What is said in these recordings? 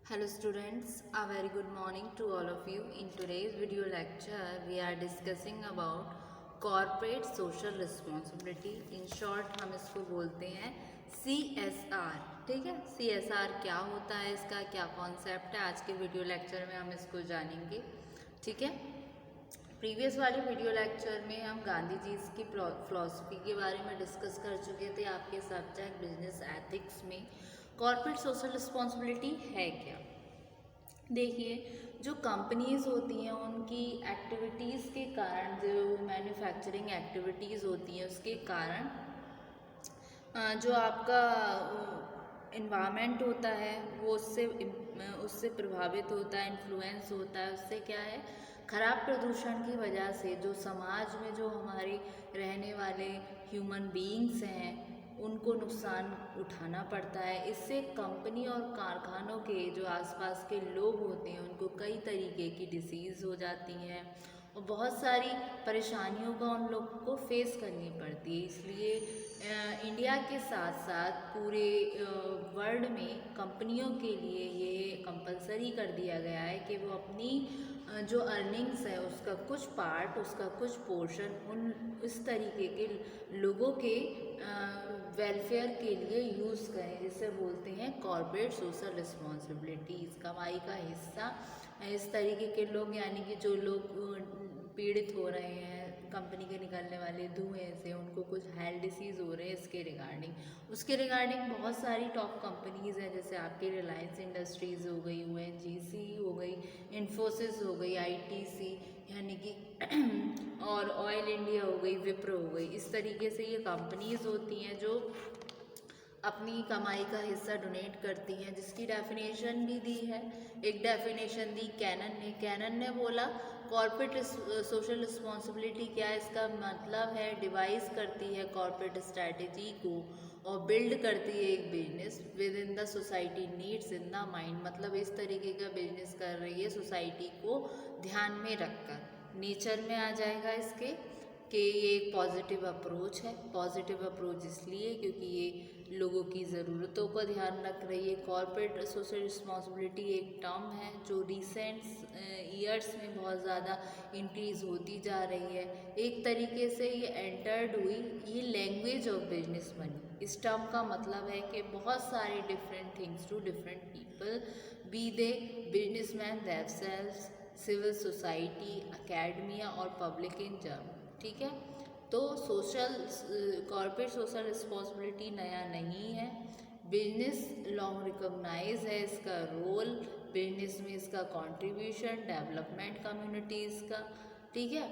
Hello students, a very good morning to all of you. In today's video lecture, we are discussing about corporate social responsibility. In short हम इसको बोलते हैं CSR. ठीक है, CSR क्या होता है, इसका क्या कॉन्सेप्ट है, आज के वीडियो लेक्चर में हम इसको जानेंगे. ठीक है, प्रीवियस वाली वीडियो लेक्चर में हम गांधी जी की फिलॉसफी के बारे में डिस्कस कर चुके थे आपके सब्जेक्ट बिजनेस एथिक्स में. कॉर्पोरेट सोशल रिस्पॉन्सिबिलिटी है क्या? देखिए, जो कंपनीज़ होती हैं उनकी एक्टिविटीज़ के कारण, जो मैन्युफैक्चरिंग एक्टिविटीज़ होती हैं उसके कारण जो आपका इन्वामेंट होता है वो उससे प्रभावित होता है, इन्फ्लुएंस होता है. उससे क्या है, खराब प्रदूषण की वजह से जो समाज में जो हमारे रहने वाले ह्यूमन बीइंग्स हैं उनको नुकसान उठाना पड़ता है. इससे कंपनी और कारखानों के जो आसपास के लोग होते हैं उनको कई तरीके की डिसीज़ हो जाती हैं और बहुत सारी परेशानियों का उन लोगों को फेस करनी पड़ती है. इसलिए इंडिया के साथ साथ पूरे वर्ल्ड में कंपनियों के लिए ये कंपलसरी कर दिया गया है कि वो अपनी जो अर्निंग्स है उसका कुछ पार्ट, उसका कुछ पोर्शन इस तरीके के लोगों के वेलफेयर के लिए यूज़ करें, जिसे बोलते हैं कॉर्पोरेट सोशल रिस्पॉन्सिबिलिटीज़. कमाई का हिस्सा इस तरीके के लोग, यानी कि जो लोग पीड़ित हो रहे हैं कंपनी के निकलने वाले धुएं से, उनको कुछ हेल्थ डिसीज़ हो रहे हैं, उसके रिगार्डिंग बहुत सारी टॉप कंपनीज़ हैं, जैसे आपकी रिलायंस इंडस्ट्रीज़ हो गई, ONGC हो गई, इन्फोसिस हो गई, ITC यानी कि और ऑयल इंडिया हो गई, विप्रो हो गई. इस तरीके से ये कंपनीज़ होती हैं जो अपनी कमाई का हिस्सा डोनेट करती हैं, जिसकी डेफिनेशन भी दी है. एक डेफिनेशन दी कैनन ने बोला कॉर्पोरेट सोशल रिस्पॉन्सिबिलिटी क्या है, इसका मतलब है डिवाइस करती है कॉर्पोरेट स्ट्रैटेजी को और बिल्ड करती है एक business with in the society needs in the mind. मतलब इस तरीके का बिजनेस कर रही है सोसाइटी को ध्यान में रखकर. नेचर में आ जाएगा इसके कि ये एक पॉजिटिव अप्रोच है. पॉजिटिव अप्रोच इसलिए क्योंकि ये लोगों की ज़रूरतों का ध्यान रख रही है. कॉर्पोरेट सोशल रिस्पॉन्सिबिलिटी एक टर्म है जो रिसेंट ईयर्स में बहुत ज़्यादा इंक्रीज़ होती जा रही है. एक तरीके से ये एंटर्ड हुई, ये लैंग्वेज ऑफ बिजनेस बनी. इस टर्म का मतलब है कि बहुत सारे different things to different people, be they businessmen themselves, civil society, academia और पब्लिक इन जनरल. ठीक है, तो कॉर्पोरेट सोशल रिस्पॉन्सिबिलिटी नया नहीं है. बिजनेस लॉन्ग रिकॉग्नाइज है इसका रोल बिजनेस में, इसका कंट्रीब्यूशन डेवलपमेंट कम्युनिटीज़ का. ठीक है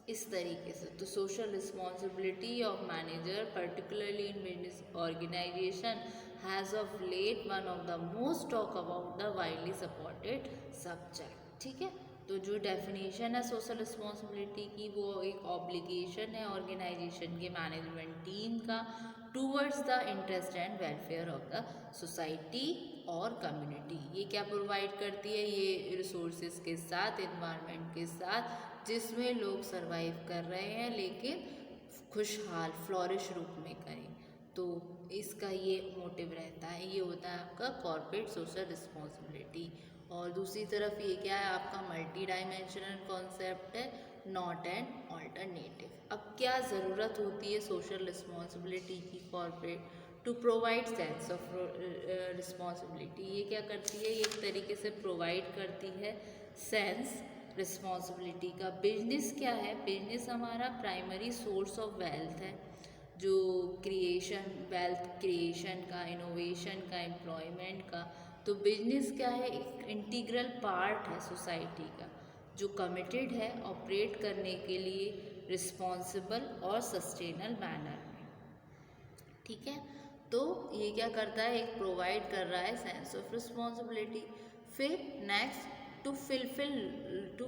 इस तरीके से तो social responsibility of manager particularly in business organisation has of late one of the most talk about the widely supported subject. ठीक है, तो जो डेफिनेशन है सोशल रिस्पॉन्सिबिलिटी की वो एक ऑब्लिगेशन है ऑर्गेनाइजेशन के मैनेजमेंट टीम का towards the interest and welfare of the society और कम्युनिटी. ये क्या प्रोवाइड करती है, ये रिसोर्सेज के साथ, एनवायरनमेंट के साथ, जिसमें लोग सरवाइव कर रहे हैं लेकिन खुशहाल फ्लोरिश रूप में करें. तो इसका ये मोटिव रहता है, ये होता है आपका कॉर्पोरेट सोशल रिस्पॉन्सिबिलिटी. और दूसरी तरफ ये क्या है, आपका मल्टी डायमेंशनल कॉन्सेप्ट है, नॉट एन ऑल्टरनेटिव. अब क्या ज़रूरत होती है सोशल रिस्पॉन्सिबिलिटी की corporate to provide sense of responsibility. ये क्या करती है, ये एक तरीके से प्रोवाइड करती है सेंस रिस्पॉन्सिबिलिटी का. बिजनेस क्या है, बिजनेस हमारा प्राइमरी सोर्स ऑफ वेल्थ है, जो वेल्थ क्रिएशन का, इनोवेशन का, एम्प्लॉयमेंट का. तो बिजनेस क्या है, एक इंटीग्रल पार्ट है सोसाइटी का जो कमिटेड है ऑपरेट करने के लिए रिस्पॉन्सिबल और सस्टेनल मैनर में. ठीक है, तो ये क्या करता है, एक प्रोवाइड कर रहा है सेंस ऑफ रिस्पॉन्सिबिलिटी. फिर next to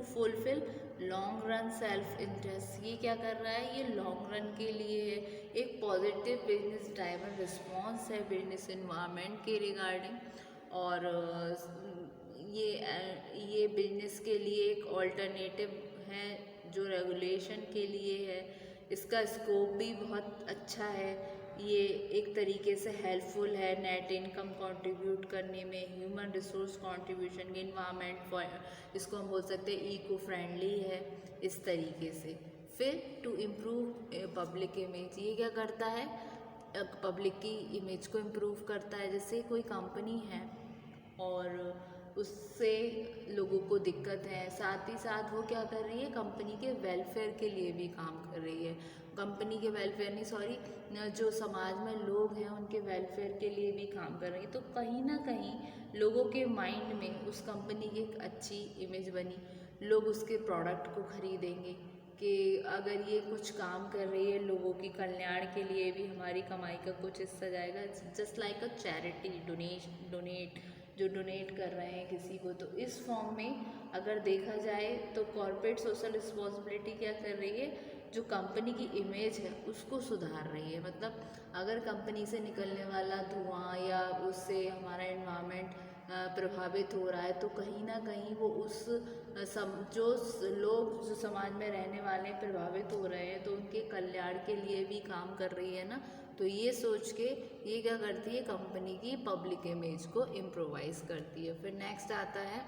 fulfil long run self interest. ये क्या कर रहा है, ये लॉन्ग रन के लिए है, एक पॉजिटिव बिजनेस ड्राइवन रिस्पॉन्स है बिजनेस इन्वायरमेंट के रिगार्डिंग. और ये बिजनेस के लिए एक ऑल्टरनेटिव है जो रेगुलेशन के लिए है. इसका स्कोप भी बहुत अच्छा है. ये एक तरीके से हेल्पफुल है नेट इनकम कंट्रीब्यूट करने में, ह्यूमन रिसोर्स कंट्रीब्यूशन, इन्वायरमेंट इसको हम बोल सकते हैं इको फ्रेंडली है इस तरीके से। फिर टू इम्प्रूव पब्लिक इमेज, ये क्या करता है, पब्लिक की इमेज को इम्प्रूव करता है। जैसे कोई कंपनी है और उससे लोगों को दिक्कत है, साथ ही साथ वो क्या कर रही है, कंपनी के वेलफेयर के लिए भी काम कर रही है। कंपनी के वेलफेयर नहीं, सॉरी, जो समाज में लोग हैं उनके वेलफेयर के लिए भी काम कर रही है। तो कहीं ना कहीं लोगों के माइंड में उस कंपनी की एक अच्छी इमेज बनी, लोग उसके प्रोडक्ट को खरीदेंगे कि अगर ये कुछ काम कर रही है लोगों की कल्याण के लिए, भी हमारी कमाई का कुछ हिस्सा जाएगा। जस्ट लाइक अ चैरिटी, डोनेट जो डोनेट कर रहे हैं किसी को। तो इस फॉर्म में अगर देखा जाए तो कॉर्पोरेट सोशल रिस्पॉन्सिबिलिटी क्या कर रही है, जो कंपनी की इमेज है उसको सुधार रही है। मतलब अगर कंपनी से निकलने वाला धुआं या उससे हमारा एनवायरनमेंट प्रभावित हो रहा है, तो कहीं ना कहीं वो उस जो लोग जो समाज में रहने वाले प्रभावित हो रहे हैं, तो उनके कल्याण के लिए भी काम कर रही है ना। तो ये सोच के ये क्या करती है, कंपनी की पब्लिक इमेज को इम्प्रोवाइज करती है। फिर नेक्स्ट आता है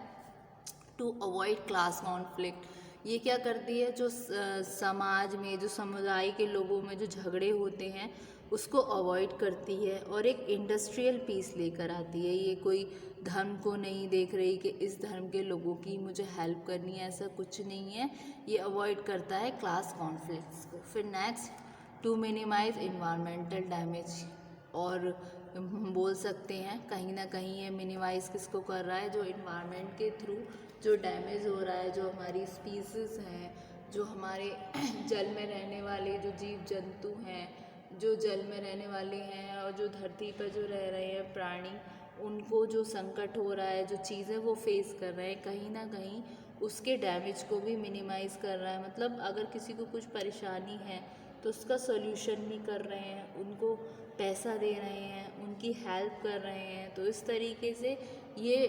टू अवॉइड क्लास कॉन्फ्लिक्ट, ये क्या करती है, जो समाज में जो समुदाय के लोगों में जो झगड़े होते हैं उसको अवॉइड करती है और एक इंडस्ट्रियल पीस लेकर आती है। ये कोई धर्म को नहीं देख रही कि इस धर्म के लोगों की मुझे हेल्प करनी है, ऐसा कुछ नहीं है। ये अवॉइड करता है क्लास कॉन्फ्लिक्ट्स को। फिर next to minimise environmental damage, और हम बोल सकते हैं कहीं ना कहीं ये मिनिमाइज किसको कर रहा है, जो इन्वायरमेंट के थ्रू जो डैमेज हो रहा है, जो हमारी स्पीसीज़ हैं, जो हमारे जल में रहने वाले जो जीव जंतु हैं, जो जल में रहने वाले हैं और जो धरती पर जो रह रहे हैं प्राणी, उनको जो संकट हो रहा है, जो चीज़ें वो फेस कर रहे हैं, कहीं ना कहीं उसके डैमेज को भी मिनिमाइज़ कर रहा है। मतलब अगर किसी को कुछ परेशानी है तो उसका सोल्यूशन भी कर रहे हैं, उनको पैसा दे रहे हैं, उनकी हेल्प कर रहे हैं। तो इस तरीके से ये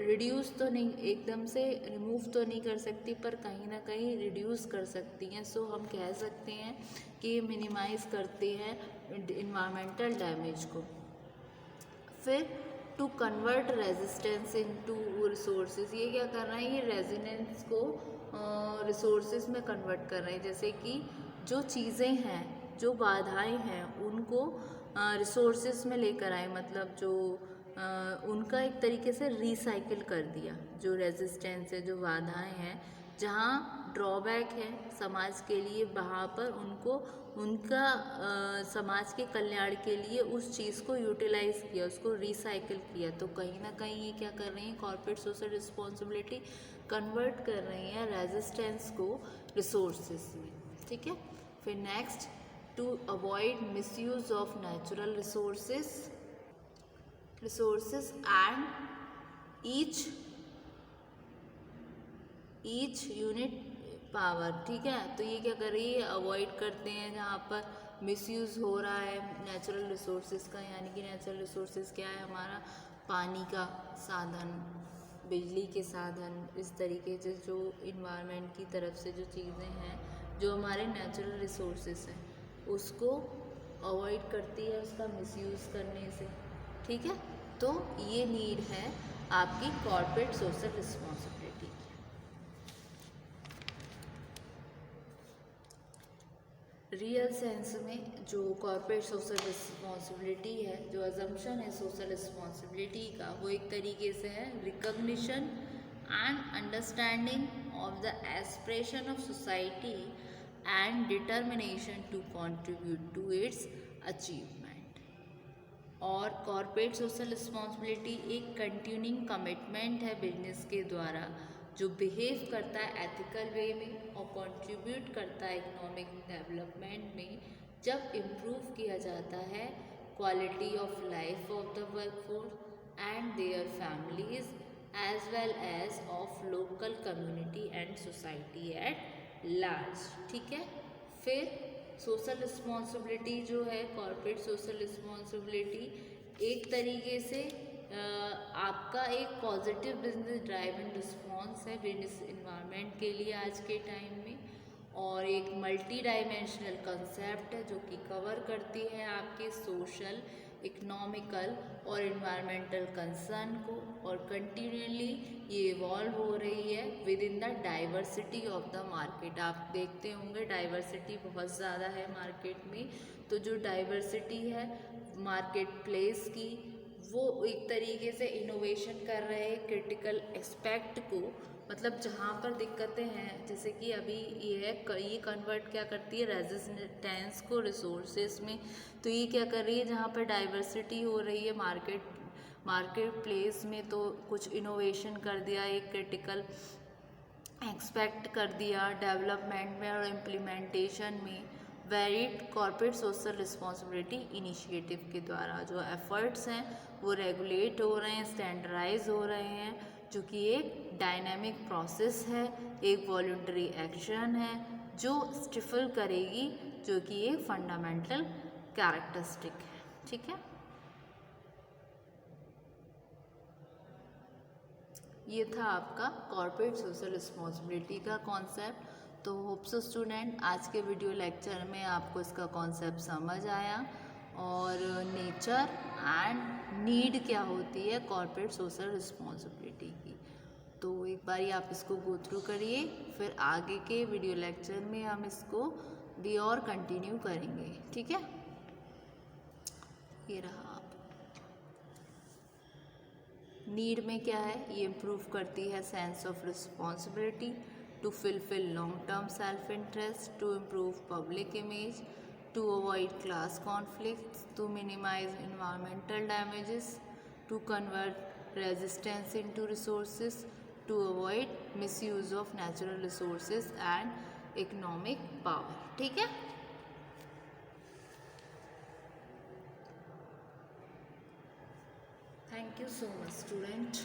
रिड्यूस तो नहीं, एकदम से रिमूव तो नहीं कर सकती, पर कहीं ना कहीं रिड्यूस कर सकती हैं। सो हम कह सकते हैं कि ये मिनिमाइज़ करते हैं इन्वायरमेंटल डैमेज को। फिर to convert resistance into resources, ये क्या कर रहे हैं, ये रेजिडेंस को रिसोर्सेज में कन्वर्ट कर रहे हैं। जैसे कि जो चीज़ें हैं, जो बाधाएं हैं, उनको रिसोर्सेज में लेकर आए, मतलब जो उनका एक तरीके से रिसाइकिल कर दिया। जो रेजिस्टेंस है, जो बाधाएं हैं, जहाँ ड्रॉबैक है समाज के लिए, वहाँ पर उनको उनका समाज के कल्याण के लिए उस चीज़ को यूटिलाइज किया, उसको रिसाइकिल किया। तो कहीं ना कहीं ये क्या कर रही हैं, कॉर्पोरेट सोशल रिस्पॉन्सिबिलिटी कन्वर्ट कर रही हैं रेजिस्टेंस को रिसोर्सेज में। ठीक है। फिर next to avoid misuse of natural resources and each unit power. ठीक है। तो ये क्या कर रही है, अवॉइड करते हैं जहाँ पर मिसयूज़ हो रहा है नेचुरल रिसोर्सेज का। यानी कि नेचुरल रिसोर्सेज क्या है, हमारा पानी का साधन, बिजली के साधन, इस तरीके से जो इन्वायरमेंट की तरफ से जो चीज़ें हैं, जो हमारे नेचुरल रिसोर्सेज हैं, उसको अवॉइड करती है उसका मिसयूज़ करने से। ठीक है। तो ये नीड है आपकी कॉर्पोरेट सोशल रिस्पॉन्सिबिलिटी की। रियल सेंस में जो कॉर्पोरेट सोशल रिस्पॉन्सिबिलिटी है, जो अजम्पशन है सोशल रिस्पॉन्सिबिलिटी का, वो एक तरीके से है recognition and understanding of the aspiration of society and determination to contribute to its achievement. और कॉर्पोरेट सोशल रिस्पॉन्सिबिलिटी एक कंटिन्यूइंग कमिटमेंट है बिजनेस के द्वारा, जो बिहेव करता है एथिकल वे में और कंट्रीब्यूट करता है इकोनॉमिक डेवलपमेंट में, जब इम्प्रूव किया जाता है quality of life of the workforce and their families as well as of local community and society at large. ठीक है। फिर सोशल रिस्पॉन्सिबिलिटी जो है, कॉर्पोरेट सोशल रिस्पॉन्सिबिलिटी एक तरीके से आपका एक पॉजिटिव बिजनेस ड्राइवन रिस्पॉन्स है बिजनेस इन्वायरमेंट के लिए आज के टाइम में। और एक मल्टी डायमेंशनल कंसेप्ट है जो कि कवर करती है आपके सोशल, इकोनॉमिकल और इन्वायरमेंटल कंसर्न को, और कंटिन्यूअली ये इवॉल्व हो रही है with in the diversity of the market. आप देखते होंगे डाइवर्सिटी बहुत ज़्यादा है मार्केट में, तो जो डाइवर्सिटी है मार्केट प्लेस की, वो एक तरीके से इनोवेशन कर रहे हैं क्रिटिकल एस्पेक्ट को, मतलब जहाँ पर दिक्कतें हैं, जैसे कि अभी ये है ये कन्वर्ट क्या करती है रेजिस्टेंस को रिसोर्सेज में, तो ये क्या कर रही है जहाँ पर डाइवर्सिटी हो रही है मार्केट प्लेस में, तो कुछ इनोवेशन कर दिया, एक क्रिटिकल एक्सपेक्ट कर दिया डेवलपमेंट में और इम्प्लीमेंटेशन में varied corporate social responsibility initiative के द्वारा जो एफर्ट्स हैं वो रेगुलेट हो रहे हैं, स्टैंडर्डाइज हो रहे हैं, जो कि एक डायनेमिक प्रोसेस है, एक वॉलंटरी एक्शन है जो स्टिफल करेगी, जो कि एक फंडामेंटल कैरेक्टरिस्टिक है। ठीक है, ये था आपका कॉर्पोरेट सोशल रिस्पॉन्सिबिलिटी का कॉन्सेप्ट। तो होप सो स्टूडेंट आज के वीडियो लेक्चर में आपको इसका कॉन्सेप्ट समझ आया और नेचर एंड नीड क्या होती है कॉर्पोरेट सोशल रिस्पॉन्सिबिलिटी की। तो एक बारी आप इसको गो थ्रू करिए, फिर आगे के वीडियो लेक्चर में हम इसको भी और कंटिन्यू करेंगे। ठीक है, ये रहा। नीड में क्या है, ये इम्प्रूव करती है sense of responsibility to fulfil long term self interest, to improve public image, to avoid class conflicts, to minimise environmental damages, to convert resistance into resources, to avoid misuse of natural resources and economic power. ठीक है, thank you so much student।